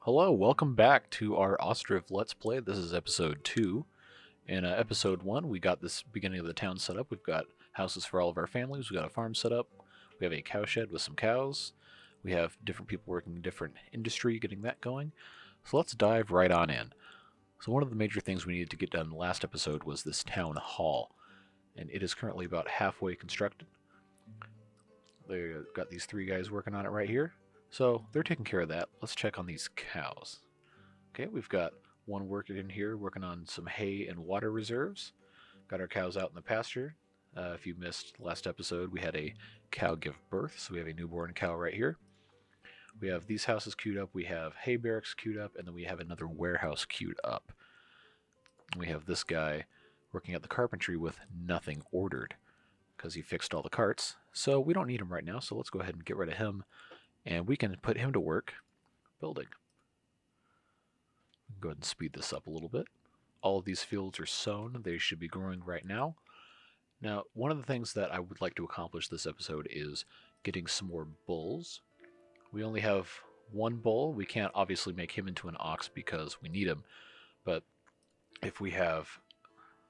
Hello, welcome back to our Ostriv Let's Play. This is episode 2. In episode 1, we got this beginning of the town set up. We've got houses for all of our families. We've got a farm set up. We have a cow shed with some cows. We have different people working in different industry, getting that going. So let's dive right on in. So one of the major things we needed to get done in the last episode was this town hall. And it is currently about halfway constructed. They've got these three guys working on it right here. So they're taking care of that. Let's check on these cows. Okay, we've got one worker in here working on some hay and water reserves. Got our cows out in the pasture. If you missed last episode, we had a cow give birth, so we have a newborn cow right here. We have these houses queued up. We have hay barracks queued up, and then we have another warehouse queued up. We have this guy working at the carpentry with nothing ordered because he fixed all the carts. So we don't need him right now, so let's go ahead and get rid of him. And we can put him to work building. Go ahead and speed this up a little bit. All of these fields are sown. They should be growing right now. Now, one of the things that I would like to accomplish this episode is getting some more bulls. We only have one bull. We can't obviously make him into an ox because we need him. But if we have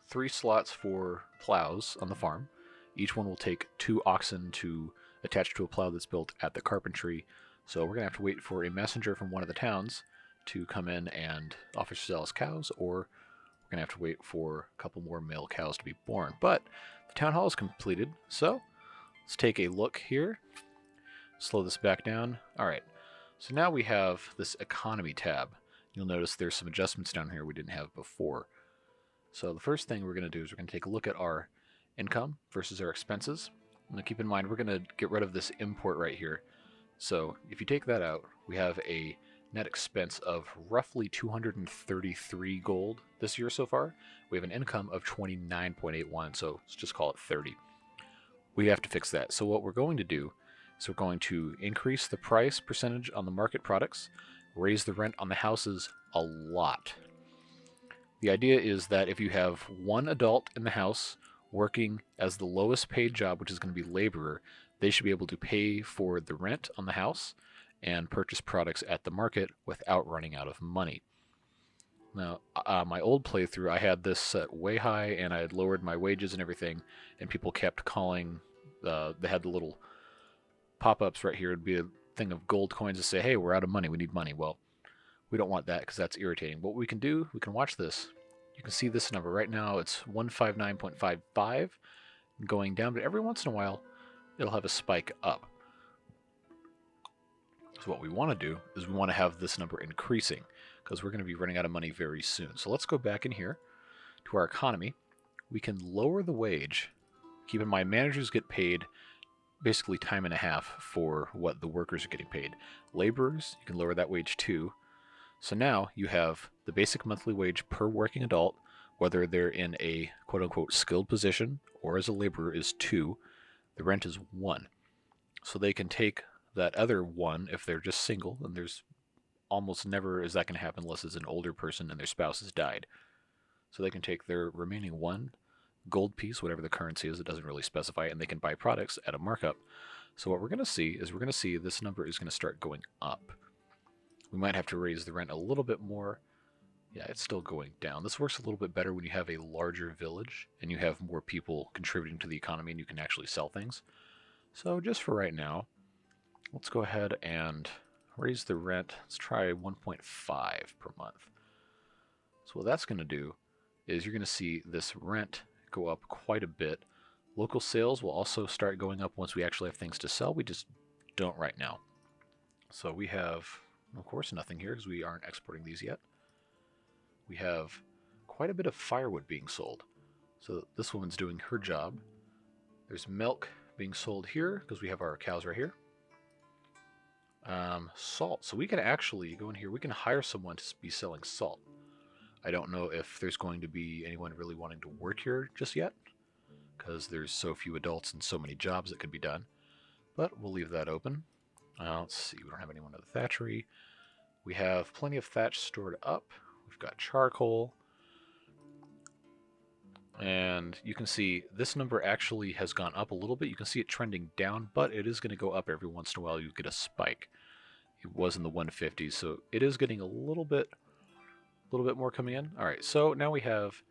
3 slots for plows on the farm, each one will take 2 oxen to attach to a plow that's built at the carpentry. So we're going to have to wait for a messenger from one of the towns to come in and offer to sell us cows, or we're going to have to wait for a couple more male cows to be born. But the town hall is completed, so let's take a look here. Slow this back down. Alright, so now we have this economy tab. You'll notice there's some adjustments down here we didn't have before. So the first thing we're going to do is we're going to take a look at our income versus our expenses. Now keep in mind, we're going to get rid of this import right here. So if you take that out, we have a net expense of roughly 233 gold this year so far. We have an income of 29.81, so let's just call it 30. We have to fix that. So what we're going to do is we're going to increase the price percentage on the market products, raise the rent on the houses a lot. The idea is that if you have one adult in the house working as the lowest paid job, which is going to be laborer, they should be able to pay for the rent on the house and purchase products at the market without running out of money. Now, my old playthrough, I had this set way high and I had lowered my wages and everything, and people kept calling, they had the little pop-ups right here. It'd be a thing of gold coins to say, hey, we're out of money, we need money. Well, we don't want that because that's irritating. What we can do, we can watch this. You can see this number right now, it's 159.55 going down, but every once in a while it'll have a spike up. So what we want to do is we want to have this number increasing because we're going to be running out of money very soon. So let's go back in here to our economy. We can lower the wage. Keep in mind, managers get paid basically time and a half for what the workers are getting paid. Laborers, you can lower that wage too. So now you have the basic monthly wage per working adult, whether they're in a quote-unquote skilled position or as a laborer, is 2. The rent is 1. So they can take that other 1 if they're just single, and there's almost never is that going to happen unless it's an older person and their spouse has died. So they can take their remaining 1 gold piece, whatever the currency is, it doesn't really specify, and they can buy products at a markup. So what we're going to see is this number is going to start going up. We might have to raise the rent a little bit more. Yeah, it's still going down. This works a little bit better when you have a larger village and you have more people contributing to the economy and you can actually sell things. So just for right now, let's go ahead and raise the rent. Let's try 1.5 per month. So what that's going to do is you're going to see this rent go up quite a bit. Local sales will also start going up once we actually have things to sell. We just don't right now. So we have, of course, nothing here because we aren't exporting these yet. We have quite a bit of firewood being sold. So this woman's doing her job. There's milk being sold here because we have our cows right here. Salt. So we can actually go in here. We can hire someone to be selling salt. I don't know if there's going to be anyone really wanting to work here just yet because there's so few adults and so many jobs that could be done. But we'll leave that open. Let's see. We don't have anyone at the thatchery. We have plenty of thatch stored up. We've got charcoal. And you can see this number actually has gone up a little bit. You can see it trending down, but it is going to go up every once in a while. You get a spike. He was in the 150s, so it is getting a little bit more coming in. All right, so now we have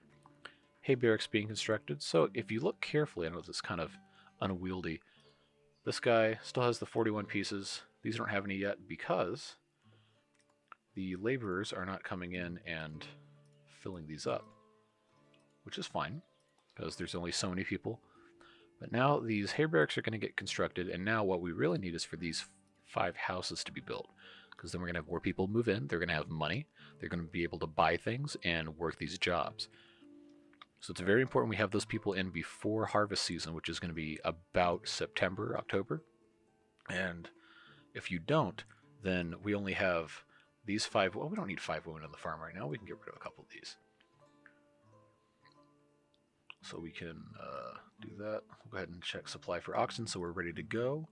hay barracks being constructed. So if you look carefully, I know it's kind of unwieldy. This guy still has the 41 pieces. These don't have any yet because the laborers are not coming in and filling these up, which is fine because there's only so many people. But now these hay barracks are going to get constructed, and now what we really need is for these 5 houses to be built, because then we're going to have more people move in, they're going to have money, they're going to be able to buy things and work these jobs. So it's very important we have those people in before harvest season, which is going to be about September, October. And if you don't, then we only have these 5. Well, we don't need 5 women on the farm right now. We can get rid of a couple of these. So we can do that. We'll go ahead and check supply for oxen so we're ready to go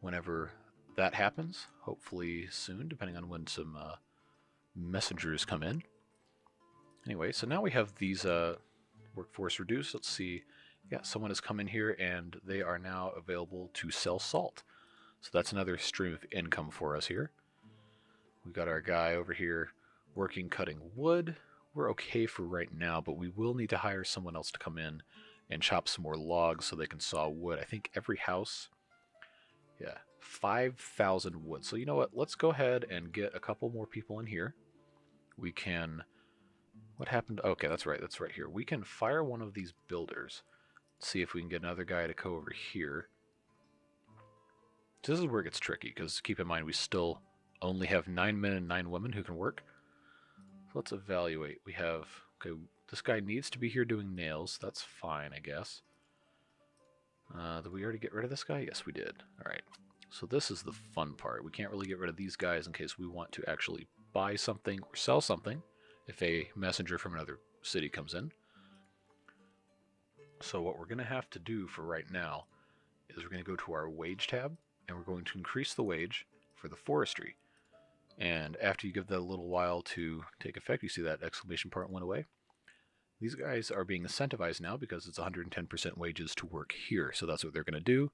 whenever that happens. Hopefully soon, depending on when some messengers come in. Anyway, so now we have these workforce reduced. Let's see. Yeah, someone has come in here and they are now available to sell salt. So that's another stream of income for us here. We've got our guy over here working cutting wood. We're okay for right now, but we will need to hire someone else to come in and chop some more logs so they can saw wood. I think every house, yeah, 5,000 wood. So you know what? Let's go ahead and get a couple more people in here. We can... What happened? Okay, that's right here. We can fire one of these builders. See if we can get another guy to go over here. So this is where it gets tricky, because keep in mind we still only have 9 men and 9 women who can work. So let's evaluate. We have... Okay, this guy needs to be here doing nails. That's fine, I guess. Did we already get rid of this guy? Yes, we did. Alright. So this is the fun part. We can't really get rid of these guys in case we want to actually buy something or sell something if a messenger from another city comes in. So what we're going to have to do for right now is we're going to go to our wage tab, and we're going to increase the wage for the forestry. And after you give that a little while to take effect, you see that exclamation part went away. These guys are being incentivized now because it's 110% wages to work here. So that's what they're going to do.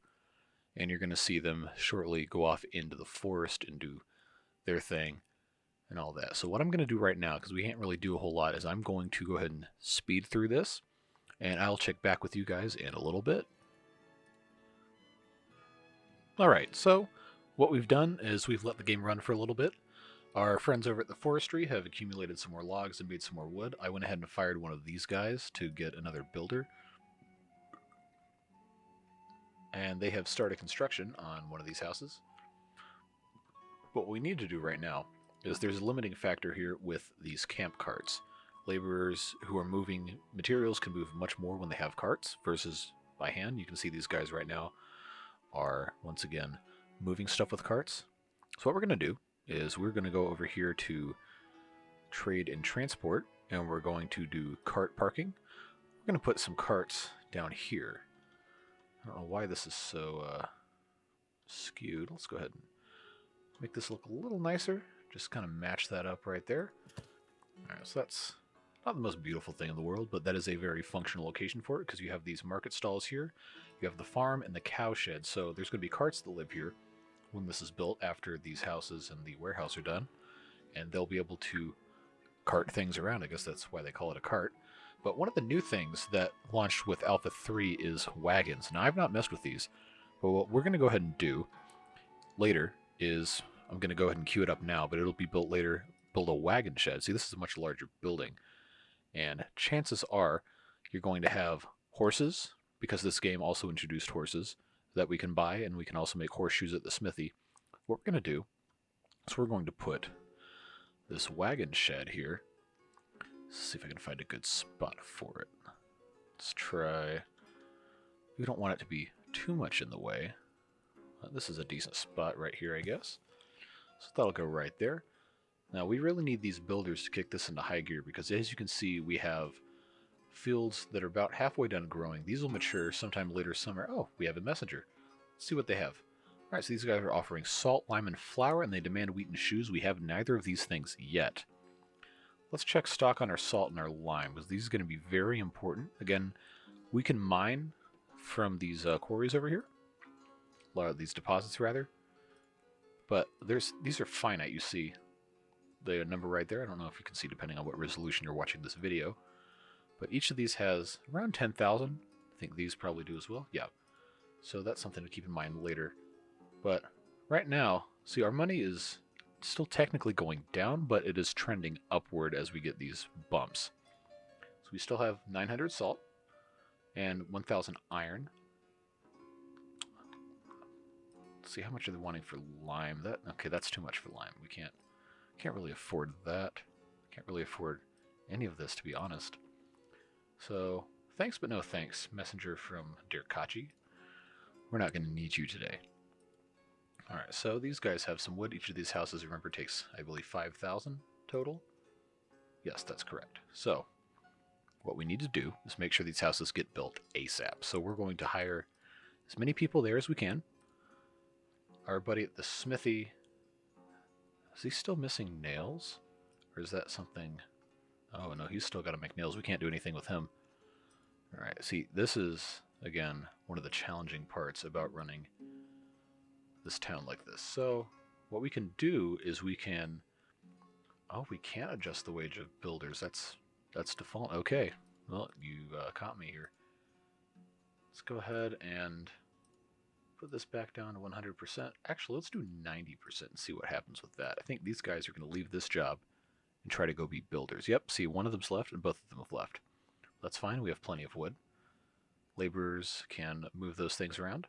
And you're going to see them shortly go off into the forest and do their thing and all that. So what I'm going to do right now, because we can't really do a whole lot, is I'm going to go ahead and speed through this. And I'll check back with you guys in a little bit. Alright, so what we've done is we've let the game run for a little bit. Our friends over at the forestry have accumulated some more logs and made some more wood. I went ahead and fired one of these guys to get another builder. And they have started construction on one of these houses. What we need to do right now is there's a limiting factor here with these camp carts. Laborers who are moving materials can move much more when they have carts versus by hand. You can see these guys right now are, once again, moving stuff with carts. So what we're going to do is we're going to go over here to trade and transport, and we're going to do cart parking. We're going to put some carts down here. I don't know why this is so skewed. Let's go ahead and make this look a little nicer. Just kind of match that up right there. Alright, so that's not the most beautiful thing in the world, but that is a very functional location for it, because you have these market stalls here, you have the farm and the cow shed, so there's going to be carts that live here when this is built after these houses and the warehouse are done, and they'll be able to cart things around. I guess that's why they call it a cart. But one of the new things that launched with Alpha 3 is wagons. Now, I've not messed with these, but what we're going to go ahead and do later is, I'm going to go ahead and queue it up now, but it'll be built later, build a wagon shed. See, this is a much larger building, and chances are you're going to have horses, because this game also introduced horses that we can buy, and we can also make horseshoes at the smithy. What we're going to do is we're going to put this wagon shed here. Let's see if I can find a good spot for it. Let's try... We don't want it to be too much in the way. This is a decent spot right here, I guess. So that'll go right there. Now, we really need these builders to kick this into high gear, because as you can see, we have fields that are about halfway done growing. These will mature sometime later summer. Oh, we have a messenger. Let's see what they have. Alright, so these guys are offering salt, lime, and flour, and they demand wheat and shoes. We have neither of these things yet. Let's check stock on our salt and our lime, because these are going to be very important. Again, we can mine from these quarries over here. These deposits, rather. But these are finite, you see. The number right there, I don't know if you can see depending on what resolution you're watching this video. But each of these has around 10,000. I think these probably do as well. Yeah. So that's something to keep in mind later. But right now, see, our money is still technically going down, but it is trending upward as we get these bumps. So we still have 900 salt and 1,000 iron. Let's see, how much are they wanting for lime? Okay, that's too much for lime. We can't really afford that. Can't really afford any of this, to be honest. So thanks, but no thanks, messenger from Dear Kachi. We're not going to need you today. Alright, so these guys have some wood. Each of these houses, remember, takes, I believe, 5,000 total. Yes, that's correct. So what we need to do is make sure these houses get built ASAP. So we're going to hire as many people there as we can. Our buddy at the smithy, is he still missing nails? Or is that something... Oh no, he's still got to make nails. We can't do anything with him. Alright, see, this is, again, one of the challenging parts about running this town like this. So what we can do is we can... Oh, we can't adjust the wage of builders. That's default. Okay, well, you caught me here. Let's go ahead and put this back down to 100%. Actually, let's do 90% and see what happens with that. I think these guys are going to leave this job and try to go be builders. Yep, see, one of them's left and both of them have left. That's fine, we have plenty of wood. Laborers can move those things around.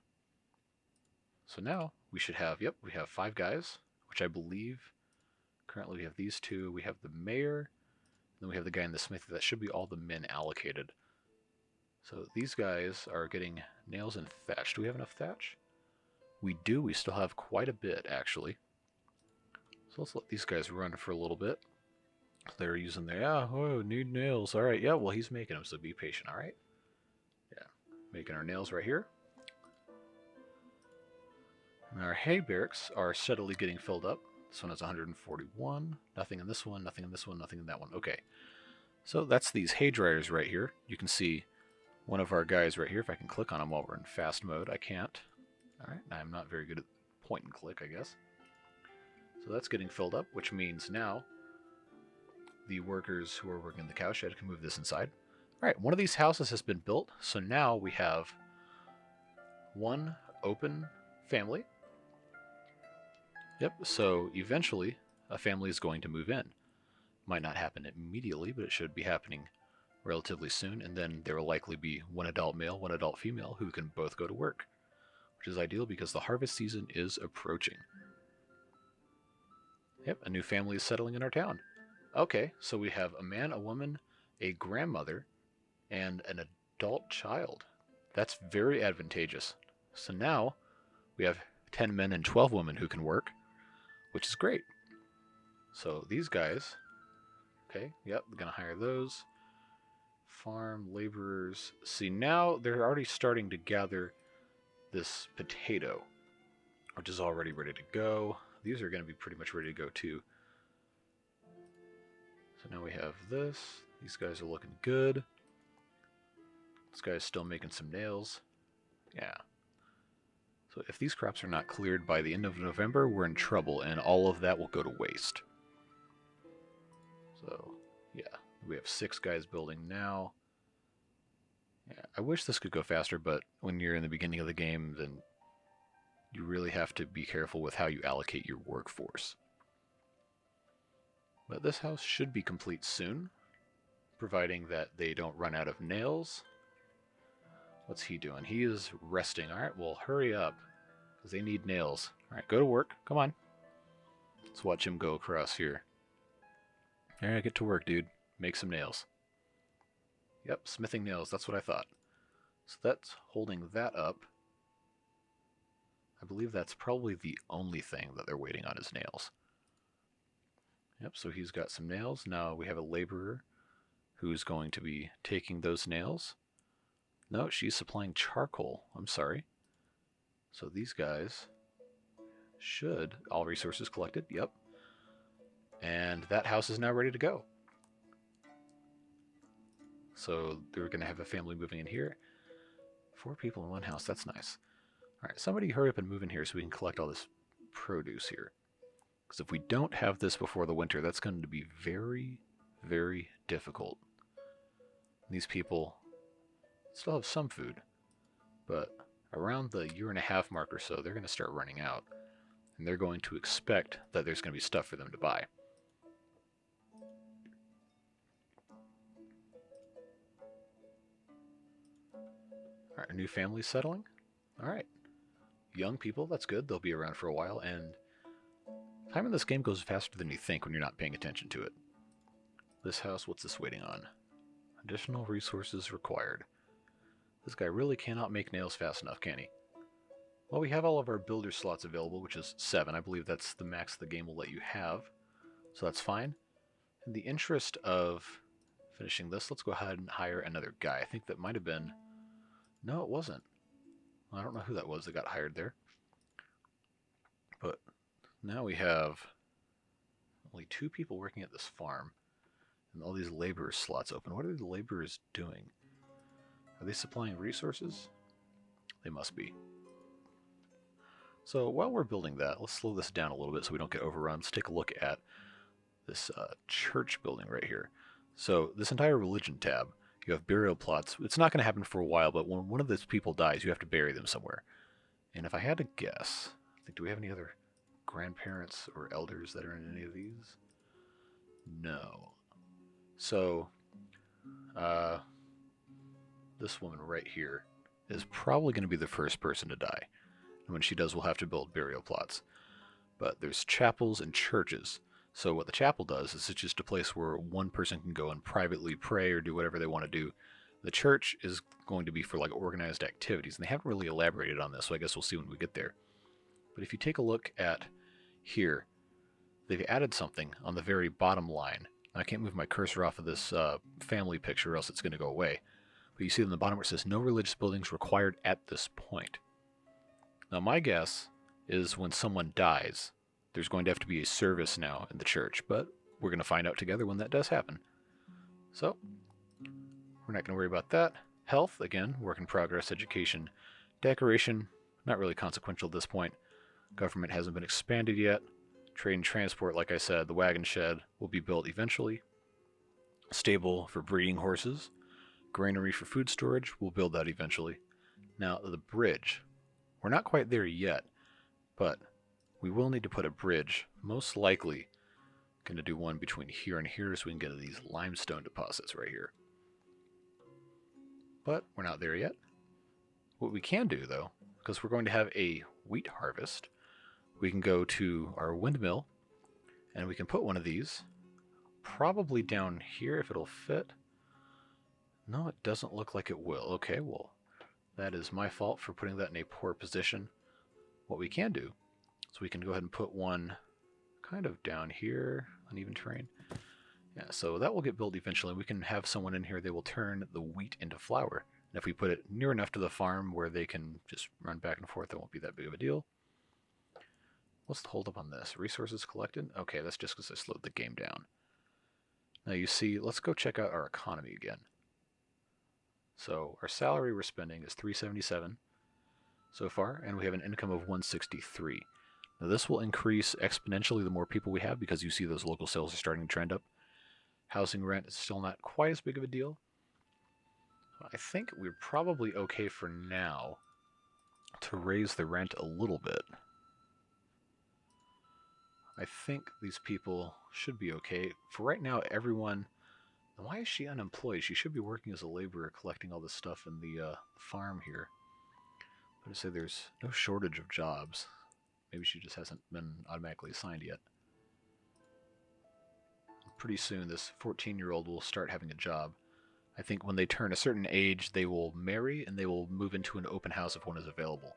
So now we should have, yep, we have 5 guys, which I believe currently we have these 2. We have the mayor, then we have the guy in the smithy. That should be all the men allocated. So these guys are getting nails and thatch. Do we have enough thatch? We do. We still have quite a bit, actually. So let's let these guys run for a little bit. They're using their, oh, need nails. All right, yeah, well, he's making them, so be patient, all right? Yeah, making our nails right here. And our hay barracks are steadily getting filled up. This one has 141. Nothing in this one, nothing in this one, nothing in that one. Okay, so that's these hay dryers right here. You can see one of our guys right here. If I can click on him while we're in fast mode, I can't. All right, I'm not very good at point and click, I guess. So that's getting filled up, which means now the workers who are working in the cowshed can move this inside. All right, one of these houses has been built, so now we have one open family. Yep, so eventually a family is going to move in. Might not happen immediately, but it should be happening relatively soon, and then there will likely be one adult male, one adult female who can both go to work, which is ideal because the harvest season is approaching. Yep, a new family is settling in our town. Okay, so we have a man, a woman, a grandmother, and an adult child. That's very advantageous. So now we have 10 men and 12 women who can work, which is great. So these guys, okay, yep, we're going to hire those. Farm laborers. See, now they're already starting to gather this potato, which is already ready to go. These are going to be pretty much ready to go too. So now we have this. These guys are looking good. This guy's still making some nails. Yeah. So if these crops are not cleared by the end of November, we're in trouble, and all of that will go to waste. So, yeah. We have 6 guys building now. Yeah, I wish this could go faster, but when you're in the beginning of the game, then you really have to be careful with how you allocate your workforce. But this house should be complete soon, providing that they don't run out of nails. What's he doing? He is resting. All right, well, hurry up, because they need nails. All right, go to work. Come on. Let's watch him go across here. All right, get to work, dude. Make some nails. Yep, smithing nails. That's what I thought. So that's holding that up. I believe that's probably the only thing that they're waiting on is nails. Yep, so he's got some nails. Now we have a laborer who's going to be taking those nails. No, she's supplying charcoal. I'm sorry. So these guys should... All resources collected. Yep. And that house is now ready to go. So they're going to have a family moving in here. 4 people in one house. That's nice. All right, somebody hurry up and move in here so we can collect all this produce here. Because if we don't have this before the winter, that's going to be very, very difficult. These people still have some food, but around the year-and-a-half mark or so, they're going to start running out. And they're going to expect that there's going to be stuff for them to buy. Alright, a new family settling. Alright. Young people, that's good. They'll be around for a while, and time in this game goes faster than you think when you're not paying attention to it. This house, what's this waiting on? Additional resources required. This guy really cannot make nails fast enough, can he? Well, we have all of our builder slots available, which is 7. I believe that's the max the game will let you have. So that's fine. In the interest of finishing this, let's go ahead and hire another guy. I think that might have been... No, it wasn't. I don't know who that was that got hired there. But now we have only 2 people working at this farm. And all these laborer slots open. What are the laborers doing? Are they supplying resources? They must be. So while we're building that, let's slow this down a little bit so we don't get overrun. Let's take a look at this church building right here. So this entire religion tab, you have burial plots. It's not going to happen for a while, but when one of those people dies, you have to bury them somewhere. And if I had to guess, I think, do we have any other grandparents or elders that are in any of these? No. So, this woman right here is probably going to be the first person to die. And when she does, we'll have to build burial plots. But there's chapels and churches. So what the chapel does is it's just a place where one person can go and privately pray or do whatever they want to do. The church is going to be for like organized activities, and they haven't really elaborated on this, so I guess we'll see when we get there. But if you take a look at here, they've added something on the very bottom line. I can't move my cursor off of this family picture or else it's going to go away. But you see on the bottom where it says no religious buildings required at this point. Now my guess is when someone dies, there's going to have to be a service now in the church, but we're going to find out together when that does happen. So, we're not going to worry about that. Health, again, work in progress, education, decoration, not really consequential at this point. Government hasn't been expanded yet. Trade and transport, like I said, the wagon shed will be built eventually. Stable for breeding horses. Granary for food storage, we'll build that eventually. Now, the bridge. We're not quite there yet, but we will need to put a bridge, most likely going to do one between here and here so we can get to these limestone deposits right here. But we're not there yet. What we can do, though, because we're going to have a wheat harvest, we can go to our windmill and we can put one of these probably down here if it'll fit. No, it doesn't look like it will. Okay, well, that is my fault for putting that in a poor position. What we can do is we can go ahead and put one kind of down here, uneven terrain. Yeah, so that will get built eventually. We can have someone in here, they will turn the wheat into flour. And if we put it near enough to the farm where they can just run back and forth, it won't be that big of a deal. What's the hold up on this? Resources collected? Okay, that's just because I slowed the game down. Now you see, let's go check out our economy again. So our salary we're spending is $377 so far, and we have an income of $163. Now this will increase exponentially the more people we have because you see those local sales are starting to trend up. Housing rent is still not quite as big of a deal. I think we're probably okay for now to raise the rent a little bit. I think these people should be okay. For right now, everyone... Why is she unemployed? She should be working as a laborer collecting all this stuff in the farm here. But I say there's no shortage of jobs. Maybe she just hasn't been automatically assigned yet. Pretty soon this 14-year-old will start having a job. I think when they turn a certain age, they will marry and they will move into an open house if one is available.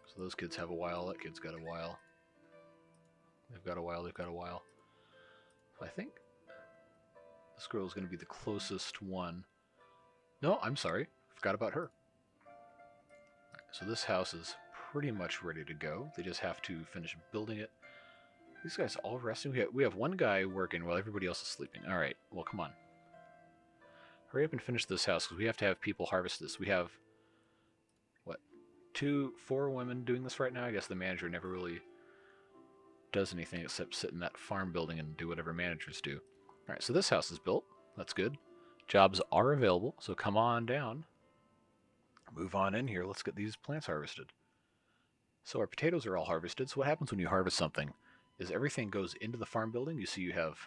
So those kids have a while, that kid's got a while. They've got a while, they've got a while. So I think this girl is going to be the closest one. No, I'm sorry. Forgot about her. So this house is pretty much ready to go. They just have to finish building it. These guys all resting. We have one guy working while everybody else is sleeping. All right, well, come on. Hurry up and finish this house because we have to have people harvest this. We have, what, 4 women doing this right now. I guess the manager never really does anything except sit in that farm building and do whatever managers do. Alright, so this house is built. That's good. Jobs are available, so come on down. Move on in here. Let's get these plants harvested. So our potatoes are all harvested. So what happens when you harvest something is everything goes into the farm building. You see you have,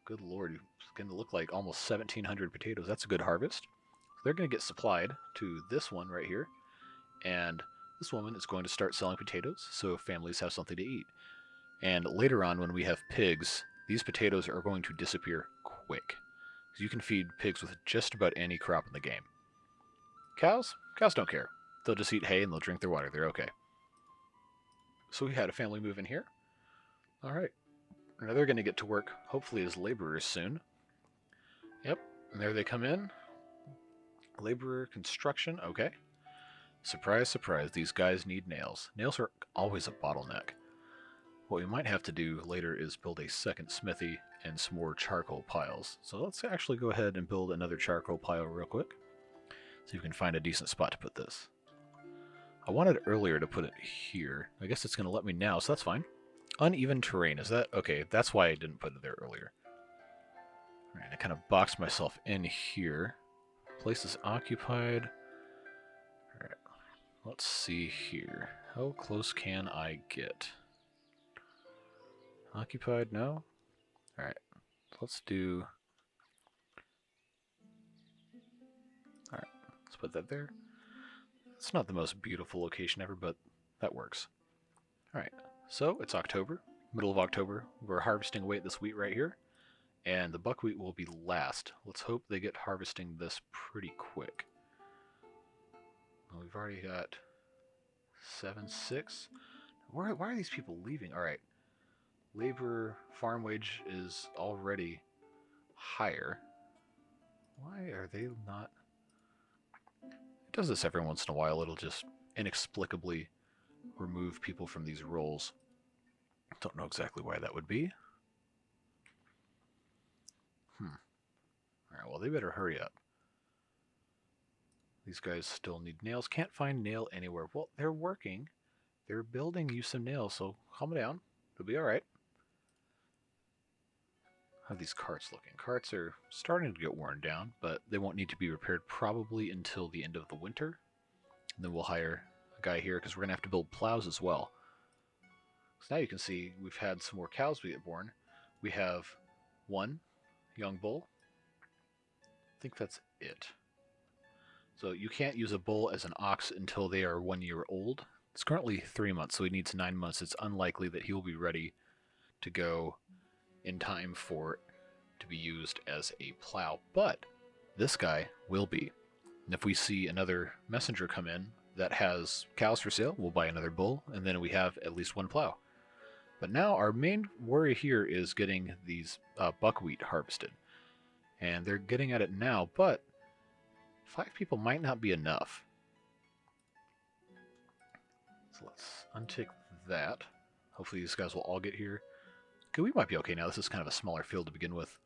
good lord, it's going to look like almost 1,700 potatoes. That's a good harvest. So they're going to get supplied to this one right here. And this woman is going to start selling potatoes so families have something to eat. And later on, when we have pigs, these potatoes are going to disappear quick. So you can feed pigs with just about any crop in the game. Cows? Cows don't care. They'll just eat hay and they'll drink their water. They're okay. So we had a family move in here. Alright. Now they're going to get to work, hopefully as laborers soon. Yep. And there they come in. Laborer construction. Okay. Surprise, surprise. These guys need nails. Nails are always a bottleneck. What we might have to do later is build a second smithy and some more charcoal piles. So let's actually go ahead and build another charcoal pile real quick. See if we can find a decent spot to put this. I wanted earlier to put it here. I guess it's going to let me now, so that's fine. Uneven terrain, is that? Okay, that's why I didn't put it there earlier. Alright, I kind of boxed myself in here. Place is occupied. Alright, let's see here. How close can I get? Occupied? No? Alright, let's do... Alright, let's put that there. It's not the most beautiful location ever, but that works. Alright, so it's October, middle of October. We're harvesting away at this wheat right here, and the buckwheat will be last. Let's hope they get harvesting this pretty quick. Well, we've already got 7, 6. Why are these people leaving? Alright, labor farm wage is already higher. Why are they not... It does this every once in a while. It'll just inexplicably remove people from these roles. Don't know exactly why that would be. Alright, well, they better hurry up. These guys still need nails. Can't find nail anywhere. Well, they're working. They're building you some nails, so calm down. It'll be alright. How are these carts looking? Carts are starting to get worn down, but they won't need to be repaired probably until the end of the winter. And then we'll hire a guy here because we're going to have to build plows as well. So now you can see we've had some more cows we get born. We have 1 young bull. I think that's it. So you can't use a bull as an ox until they are 1 year old. It's currently 3 months, so he needs 9 months. It's unlikely that he will be ready to go in time for it to be used as a plow, but this guy will be. And if we see another messenger come in that has cows for sale, we'll buy another bull, and then we have at least 1 plow. But now our main worry here is getting these buckwheat harvested. And they're getting at it now, but 5 people might not be enough. So let's untick that. Hopefully these guys will all get here. Okay, we might be okay now. This is kind of a smaller field to begin with.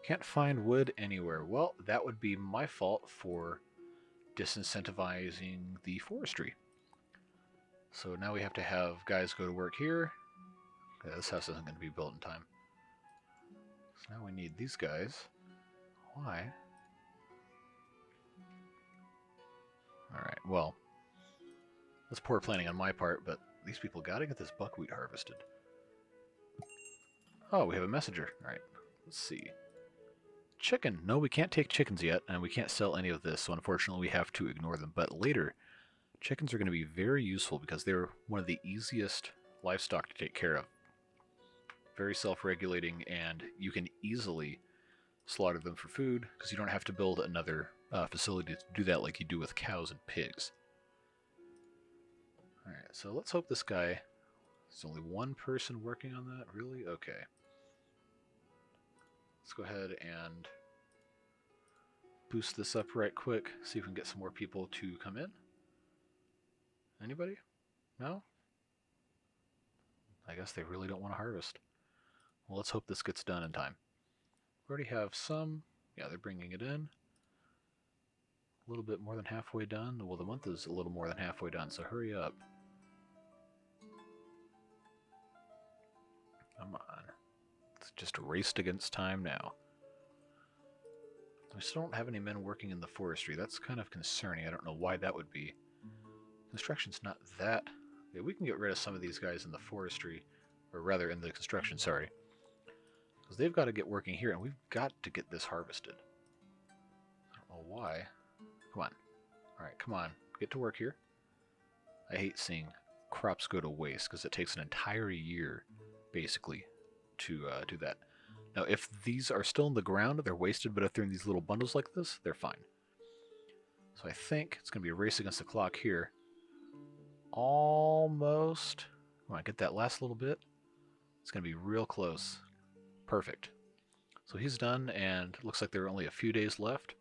Can't find wood anywhere. Well, that would be my fault for disincentivizing the forestry. So now we have to have guys go to work here. Yeah, this house isn't going to be built in time. So now we need these guys. Why? Alright, well, that's poor planning on my part, but these people got to get this buckwheat harvested. Oh, we have a messenger. Alright, let's see. Chicken. No, we can't take chickens yet, and we can't sell any of this, so unfortunately we have to ignore them. But later, chickens are going to be very useful because they're one of the easiest livestock to take care of. Very self-regulating, and you can easily slaughter them for food because you don't have to build another facility to do that like you do with cows and pigs. Alright, so let's hope this guy... There's only 1 person working on that? Really? Okay. Let's go ahead and boost this up right quick, see if we can get some more people to come in. Anybody? No? I guess they really don't want to harvest. Well, let's hope this gets done in time. We already have some. Yeah, they're bringing it in. A little bit more than halfway done. Well, the month is a little more than halfway done, so hurry up. Come on. It's just raced against time now. I still don't have any men working in the forestry. That's kind of concerning. I don't know why that would be. Construction's not that... Okay, we can get rid of some of these guys in the forestry, or rather in the construction, sorry. Because they've got to get working here, and we've got to get this harvested. I don't know why. Come on. Alright, come on. Get to work here. I hate seeing crops go to waste, because it takes an entire year, basically, to do that. Now, if these are still in the ground, they're wasted, but if they're in these little bundles like this, they're fine. So I think it's going to be a race against the clock here. Almost. Come on, get that last little bit. It's going to be real close. Perfect. So he's done, and it looks like there are only a few days left.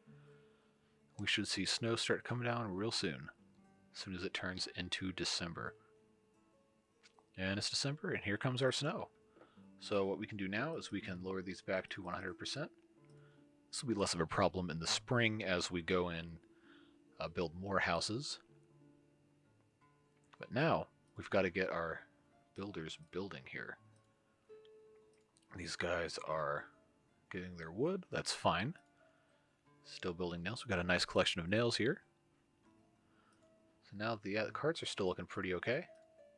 We should see snow start coming down real soon. As soon as it turns into December. And it's December, and here comes our snow. So what we can do now is we can lower these back to 100%. This will be less of a problem in the spring as we go in, build more houses. But now, we've got to get our builders building here. These guys are getting their wood. That's fine. Still building nails. We've got a nice collection of nails here. So now the carts are still looking pretty okay.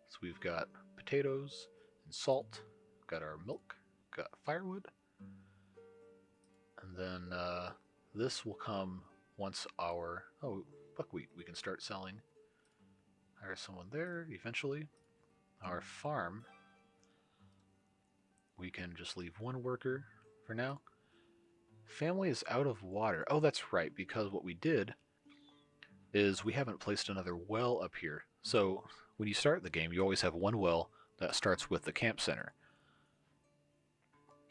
So we've got potatoes and salt. Got our milk, got firewood, and then this will come once our buckwheat we can start selling. Hire someone there eventually. Our farm, we can just leave one worker for now. Family is out of water. Oh, that's right, because what we did is we haven't placed another well up here. So when you start the game, you always have one well that starts with the camp center.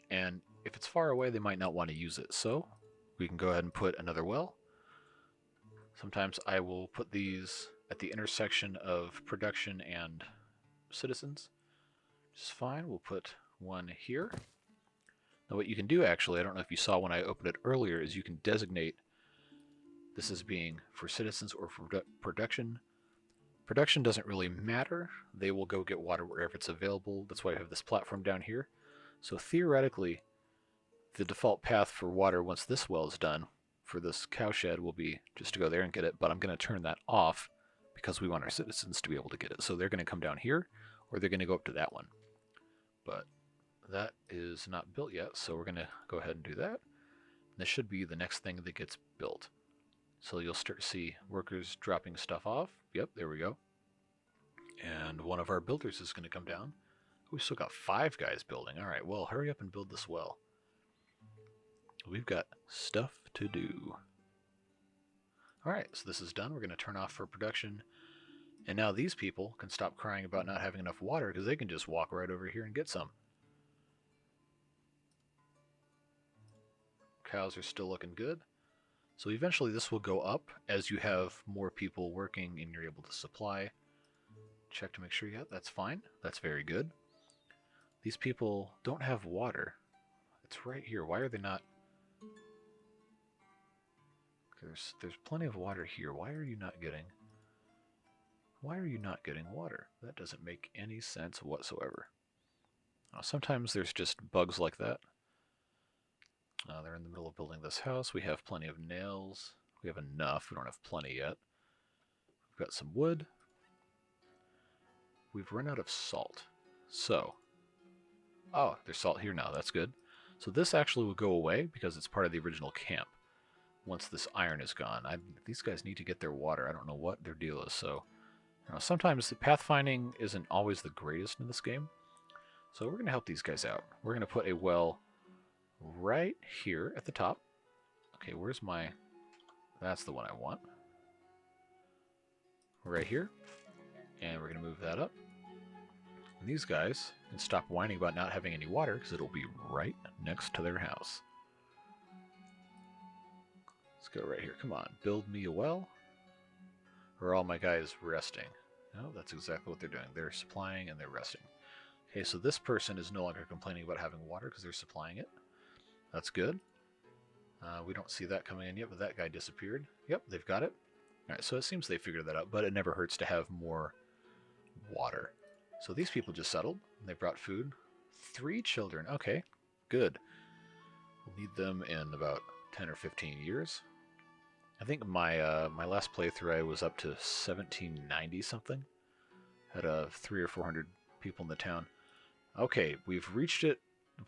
And if it's far away, they might not want to use it. So we can go ahead and put another well. Sometimes I will put these at the intersection of production and citizens. Just fine. We'll put one here. Now what you can do actually, I don't know if you saw when I opened it earlier, is you can designate this as being for citizens or for production. Production doesn't really matter. They will go get water wherever it's available. That's why I have this platform down here. So theoretically, the default path for water once this well is done for this cowshed will be just to go there and get it, but I'm going to turn that off because we want our citizens to be able to get it. So they're going to come down here, or they're going to go up to that one. But that is not built yet, so we're going to go ahead and do that. This should be the next thing that gets built. So you'll start to see workers dropping stuff off. Yep, there we go. And one of our builders is going to come down. We've still got 5 guys building. Alright, well, hurry up and build this well. We've got stuff to do. Alright, so this is done. We're going to turn off for production. And now these people can stop crying about not having enough water because they can just walk right over here and get some. Cows are still looking good. So eventually this will go up as you have more people working and you're able to supply. Check to make sure, yeah, that's fine. That's very good. These people don't have water. It's right here. Why are they not? There's plenty of water here. Why are you not getting? Why are you not getting water? That doesn't make any sense whatsoever. Sometimes there's just bugs like that. They're in the middle of building this house. We have plenty of nails. We have enough. We don't have plenty yet. We've got some wood. We've run out of salt. So, oh, there's salt here now. That's good. So this actually will go away because it's part of the original camp once this iron is gone. These guys need to get their water. I don't know what their deal is. So sometimes the pathfinding isn't always the greatest in this game. So we're going to help these guys out. We're going to put a well right here at the top. Okay, where's my... That's the one I want. Right here. And we're going to move that up. And these guys can stop whining about not having any water because it'll be right next to their house. Let's go right here. Come on, build me a well. Or are all my guys resting? No, that's exactly what they're doing. They're supplying and they're resting. Okay, so this person is no longer complaining about having water because they're supplying it. That's good. We don't see that coming in yet, but that guy disappeared. Yep, they've got it. Alright, so it seems they figured that out, but it never hurts to have more water. So these people just settled. They brought food. 3 children. Okay, good. We'll need them in about 10 or 15 years. I think my last playthrough I was up to 1790 something. Had 300 or 400 people in the town. Okay, we've reached the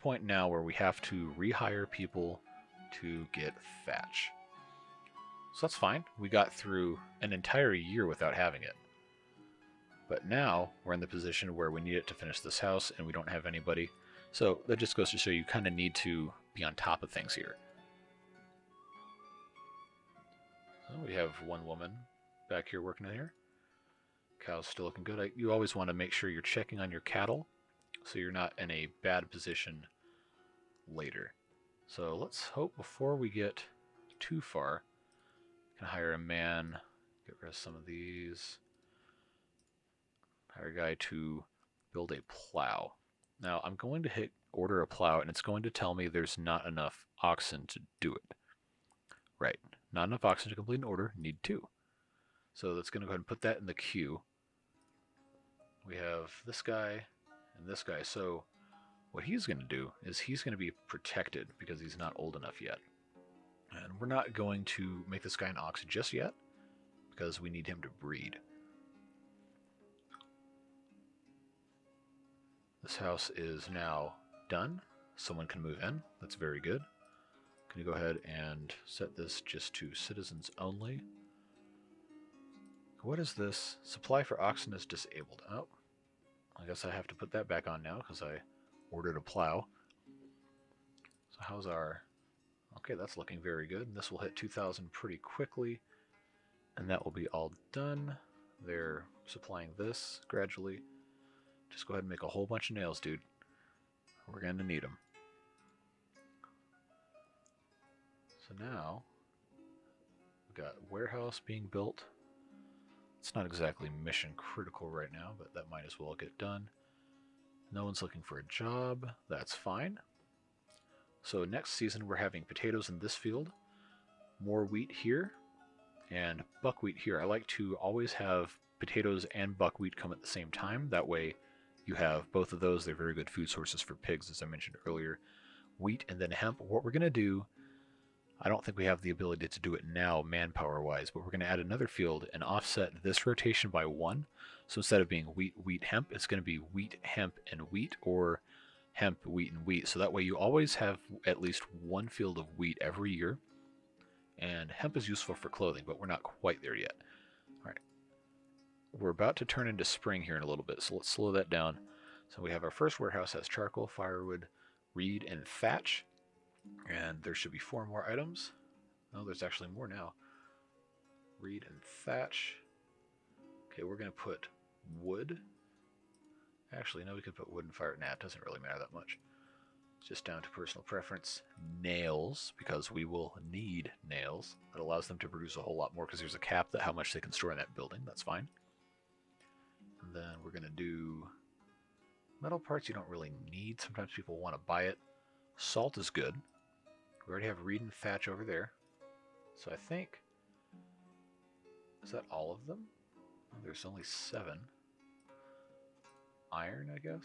point now where we have to rehire people to get thatch. So that's fine. We got through an entire year without having it. But now we're in the position where we need it to finish this house and we don't have anybody. So that just goes to show you kind of need to be on top of things here. So we have one woman back here working in here. Cow's still looking good. You always want to make sure you're checking on your cattle so you're not in a bad position later. So let's hope before we get too far, can hire a man, get rid of some of these, hire a guy to build a plow. Now I'm going to order a plow and it's going to tell me there's not enough oxen to do it. Right, not enough oxen to complete an order, need 2. So that's going to go ahead and put that in the queue. We have this guy and this guy. So what he's going to do is he's going to be protected because he's not old enough yet. And we're not going to make this guy an ox just yet because we need him to breed. This house is now done. Someone can move in. That's very good. Can you go ahead and set this just to citizens only? What is this? Supply for oxen is disabled. Oh, I guess I have to put that back on now because I ordered a plow. So how's our... Okay, that's looking very good. And this will hit 2,000 pretty quickly. And that will be all done. They're supplying this gradually. Just go ahead and make a whole bunch of nails, dude. We're going to need them. So now, we've got warehouse being built. It's not exactly mission critical right now, but that might as well get done. No one's looking for a job. That's fine. So next season we're having potatoes in this field, more wheat here, and buckwheat here. I like to always have potatoes and buckwheat come at the same time. That way you have both of those. They're very good food sources for pigs, as I mentioned earlier. Wheat and then hemp. What we're going to do, I don't think we have the ability to do it now manpower-wise, but we're going to add another field and offset this rotation by 1. So instead of being wheat, wheat, hemp, it's going to be wheat, hemp, and wheat, or hemp, wheat, and wheat. So that way you always have at least one field of wheat every year. And hemp is useful for clothing, but we're not quite there yet. All right. We're about to turn into spring here in a little bit, so let's slow that down. So we have our first warehouse has charcoal, firewood, reed, and thatch. And there should be 4 more items. Oh, there's actually more now. Reed and thatch. Okay, we're going to put wood. Actually, no, we could put wood and fire. Nah, it doesn't really matter that much. It's just down to personal preference. Nails, because we will need nails. That allows them to produce a whole lot more because there's a cap that how much they can store in that building. That's fine. And then we're going to do metal parts you don't really need. Sometimes people want to buy it. Salt is good. We already have reed and thatch over there. So I think... Is that all of them? Oh, there's only 7. Iron, I guess?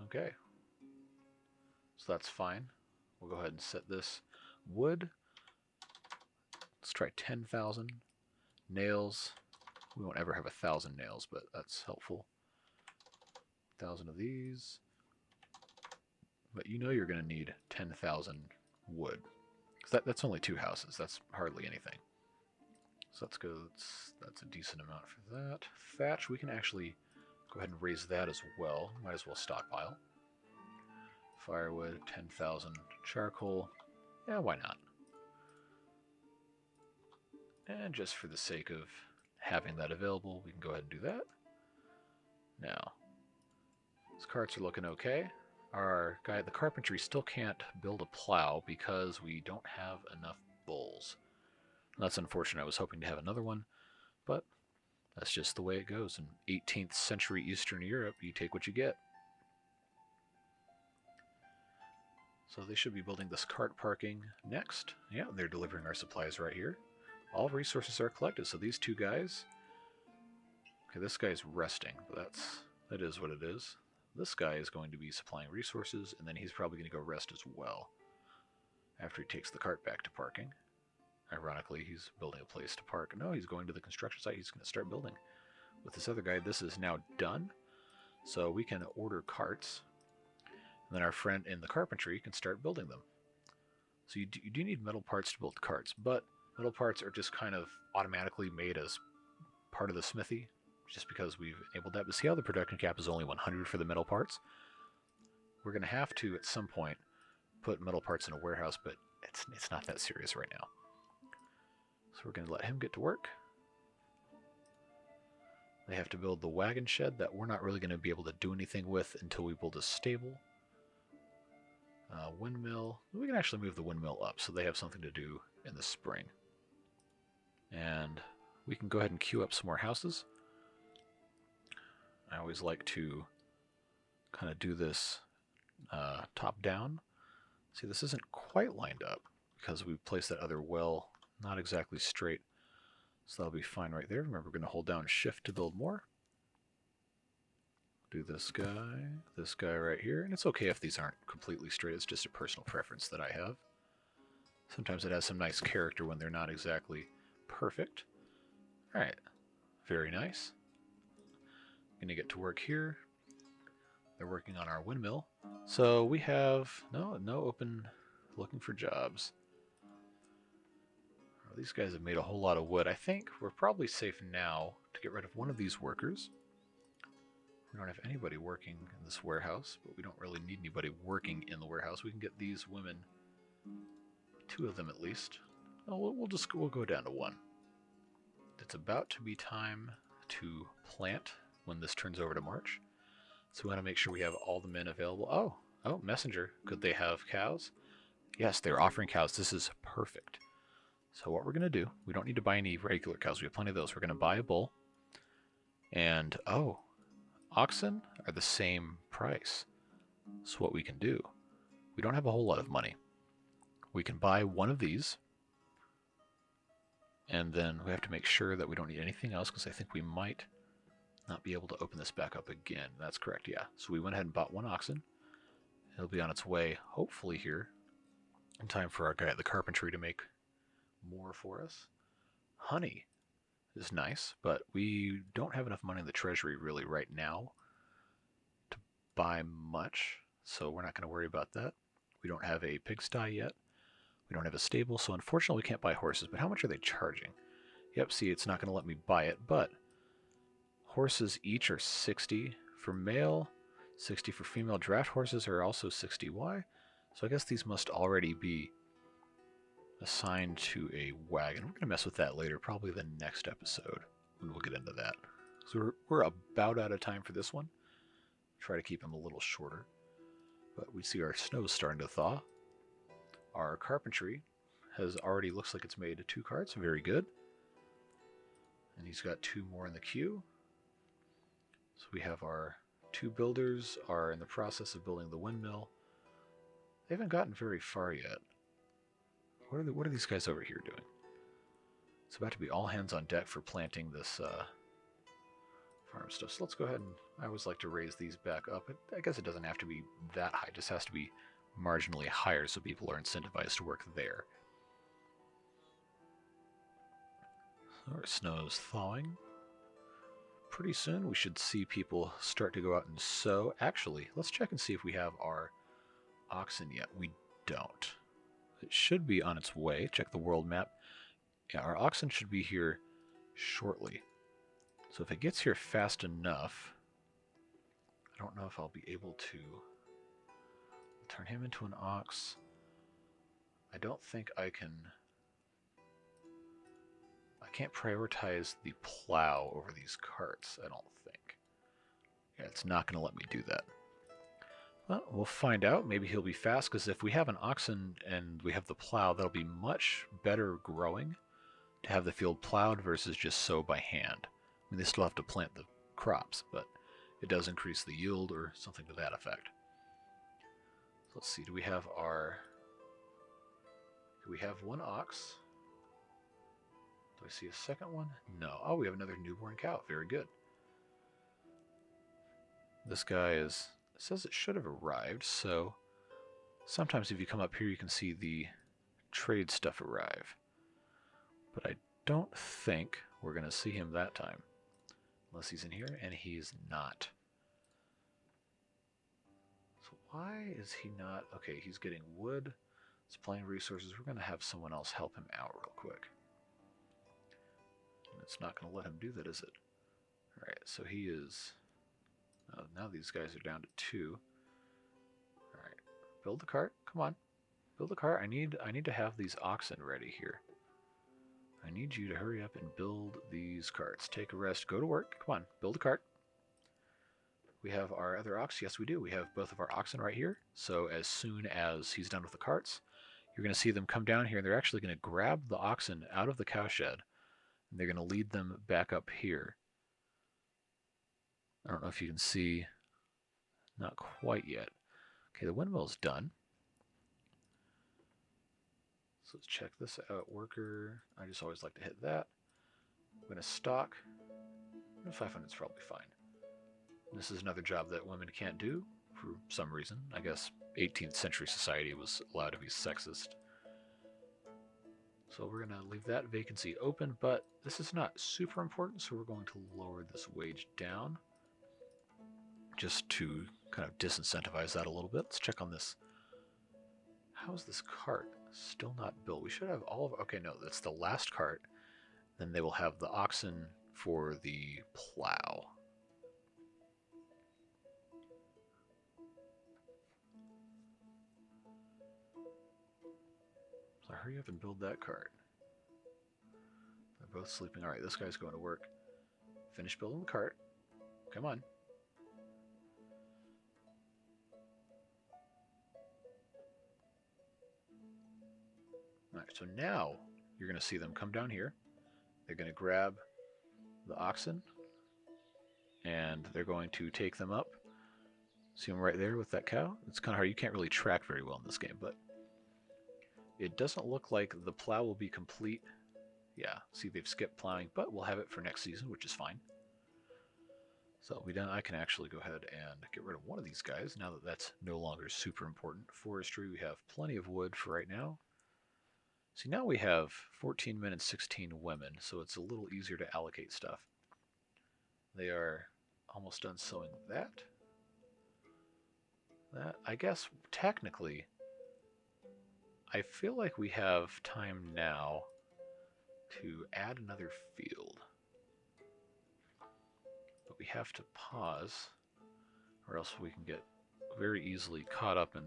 Okay. So that's fine. We'll go ahead and set this. Wood. Let's try 10,000. Nails. We won't ever have 1,000 nails, but that's helpful. 1,000 of these. But you know you're going to need 10,000 wood. Because that's only 2 houses. That's hardly anything. So let's go. That's a decent amount for that. Thatch, we can actually go ahead and raise that as well. Might as well stockpile. Firewood, 10,000 charcoal. Yeah, why not? And just for the sake of having that available, we can go ahead and do that. Now, these carts are looking okay. Our guy at the carpentry still can't build a plow because we don't have enough bulls. That's unfortunate. I was hoping to have another one, but that's just the way it goes. In 18th century Eastern Europe, you take what you get. So they should be building this cart parking next. Yeah, they're delivering our supplies right here. All resources are collected, so these two guys... Okay, this guy's resting, but that is what it is. This guy is going to be supplying resources, and then he's probably going to go rest as well after he takes the cart back to parking. Ironically, he's building a place to park. No, he's going to the construction site. He's going to start building. With this other guy, this is now done, so we can order carts, and then our friend in the carpentry can start building them. So you do need metal parts to build carts, but metal parts are just kind of automatically made as part of the smithy, just because we've enabled that. But see how the production cap is only 100 for the metal parts? We're going to have to, at some point, put metal parts in a warehouse, but it's not that serious right now. So we're going to let him get to work. They have to build the wagon shed that we're not really going to be able to do anything with until we build a stable. Windmill. We can actually move the windmill up so they have something to do in the spring. And we can go ahead and queue up some more houses. I always like to kind of do this top down. See, this isn't quite lined up because we placed that other well not exactly straight. So that'll be fine right there. Remember, we're going to hold down shift to build more. Do this guy right here. And it's okay if these aren't completely straight. It's just a personal preference that I have. Sometimes it has some nice character when they're not exactly perfect. Alright, very nice. Gonna get to work here. They're working on our windmill. So we have no open looking for jobs. Oh, these guys have made a whole lot of wood. I think we're probably safe now to get rid of one of these workers. We don't have anybody working in this warehouse, but we don't really need anybody working in the warehouse. We can get these women, 2 of them at least. Oh, we'll go down to 1. It's about to be time to plant when this turns over to March. So we want to make sure we have all the men available. Oh, messenger. Could they have cows? Yes, they're offering cows. This is perfect. So what we're going to do, we don't need to buy any regular cows. We have plenty of those. We're going to buy a bull. And, oxen are the same price. So what we can do, we don't have a whole lot of money. We can buy one of these. And then we have to make sure that we don't need anything else, because I think we might not be able to open this back up again. That's correct, yeah. So we went ahead and bought 1 oxen. It'll be on its way, hopefully here, in time for our guy at the carpentry to make more for us. Honey is nice, but we don't have enough money in the treasury really right now to buy much, so we're not going to worry about that. We don't have a pigsty yet. We don't have a stable, so unfortunately we can't buy horses. But how much are they charging? Yep, see, it's not going to let me buy it, but horses each are 60 for male, 60 for female. Draft horses are also 60. Why? So I guess these must already be assigned to a wagon. We're going to mess with that later, probably the next episode, when we'll get into that. So we're about out of time for this one. Try to keep them a little shorter. But we see our snow starting to thaw. Our carpentry has already, looks like it's made 2 carts. Very good. And he's got 2 more in the queue. So we have our 2 builders are in the process of building the windmill. They haven't gotten very far yet. What are these guys over here doing? It's about to be all hands on deck for planting this farm stuff. So let's go ahead and, I always like to raise these back up. I guess it doesn't have to be that high. It just has to be marginally higher so people are incentivized to work there. So our snow is thawing. Pretty soon we should see people start to go out and sow. Actually, let's check and see if we have our oxen yet. We don't. It should be on its way. Check the world map. Yeah, our oxen should be here shortly. So if it gets here fast enough, I don't know if I'll be able to turn him into an ox. I don't think I can't prioritize the plow over these carts, I don't think. Yeah, it's not going to let me do that. Well, we'll find out. Maybe he'll be fast, because if we have an oxen and we have the plow, that'll be much better growing to have the field plowed versus just sow by hand. I mean, they still have to plant the crops, but it does increase the yield or something to that effect. Let's see, do we have one ox? Do I see a second one? No. Oh, we have another newborn cow. Very good. This guy it says it should have arrived, so sometimes if you come up here you can see the trade stuff arrive. But I don't think we're going to see him that time. Unless he's in here, and he's not. So why is he not? Okay, he's getting wood, supplying resources. We're going to have someone else help him out real quick. And it's not going to let him do that, is it? Alright, so he is... now these guys are down to 2. Alright, build the cart. Come on. Build the cart. I need to have these oxen ready here. I need you to hurry up and build these carts. Take a rest. Go to work. Come on. Build a cart. We have our other ox. Yes, we do. We have both of our oxen right here. So as soon as he's done with the carts, you're going to see them come down here. And they're actually going to grab the oxen out of the cowshed. And they're going to lead them back up here. I don't know if you can see. Not quite yet. Okay, the windmill's done. So let's check this out. Worker. I just always like to hit that. I'm going to stock. 500 is probably fine. This is another job that women can't do for some reason. I guess 18th century society was allowed to be sexist. So we're going to leave that vacancy open, but this is not super important, so we're going to lower this wage down just to kind of disincentivize that a little bit. Let's check on this. How is this cart still not built? We should have all of... Okay, no, that's the last cart. Then they will have the oxen for the plow. So hurry up and build that cart. They're both sleeping. Alright, this guy's going to work. Finish building the cart. Come on. Alright, so now you're going to see them come down here. They're going to grab the oxen, and they're going to take them up. See them right there with that cow? It's kind of hard. You can't really track very well in this game, but it doesn't look like the plow will be complete. Yeah, see they've skipped plowing, but we'll have it for next season, which is fine. So I can actually go ahead and get rid of one of these guys now that that's no longer super important. Forestry, we have plenty of wood for right now. See, now we have 14 men and 16 women, so it's a little easier to allocate stuff. They are almost done sewing that. I guess, technically, I feel like we have time now to add another field. But we have to pause, or else we can get very easily caught up in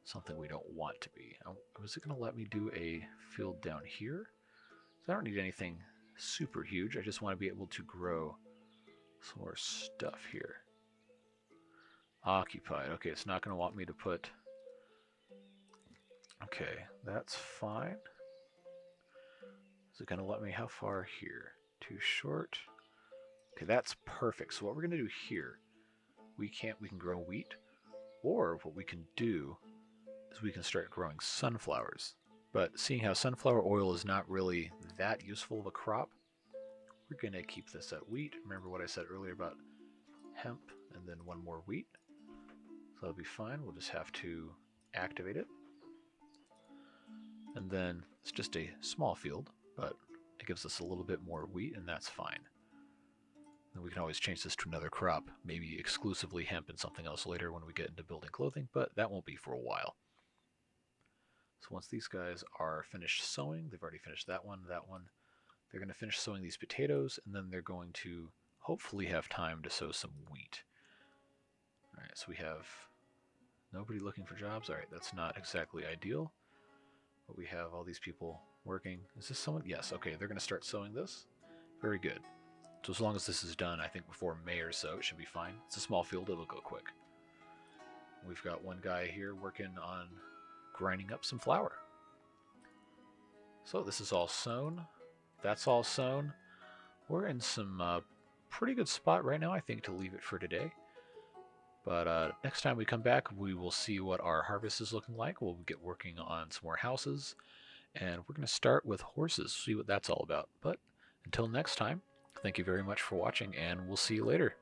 something we don't want to be. Was it going to let me do a field down here? So I don't need anything super huge. I just want to be able to grow some more stuff here. Occupied. Okay, it's not going to want me to put... Okay, that's fine. Is it going to let me... How far here? Too short? Okay, that's perfect. So what we're going to do here, we can grow wheat, or what we can do is we can start growing sunflowers. But seeing how sunflower oil is not really that useful of a crop, we're going to keep this at wheat. Remember what I said earlier about hemp, and then one more wheat. So that'll be fine. We'll just have to activate it. And then it's just a small field, but it gives us a little bit more wheat, and that's fine. Then we can always change this to another crop, maybe exclusively hemp and something else later when we get into building clothing, but that won't be for a while. So once these guys are finished sowing, they've already finished that one, they're going to finish sowing these potatoes, and then they're going to hopefully have time to sow some wheat. Alright, so we have nobody looking for jobs. Alright, that's not exactly ideal, but we have all these people working. Is this someone? Yes, okay, they're going to start sowing this. Very good. So as long as this is done, I think before May or so, it should be fine. It's a small field, it'll go quick. We've got one guy here working on grinding up some flour. So this is all sown. That's all sown. We're in some pretty good spot right now, I think, to leave it for today. But next time we come back, we will see what our harvest is looking like. We'll get working on some more houses, and we're going to start with horses, see what that's all about. But until next time, thank you very much for watching, and we'll see you later.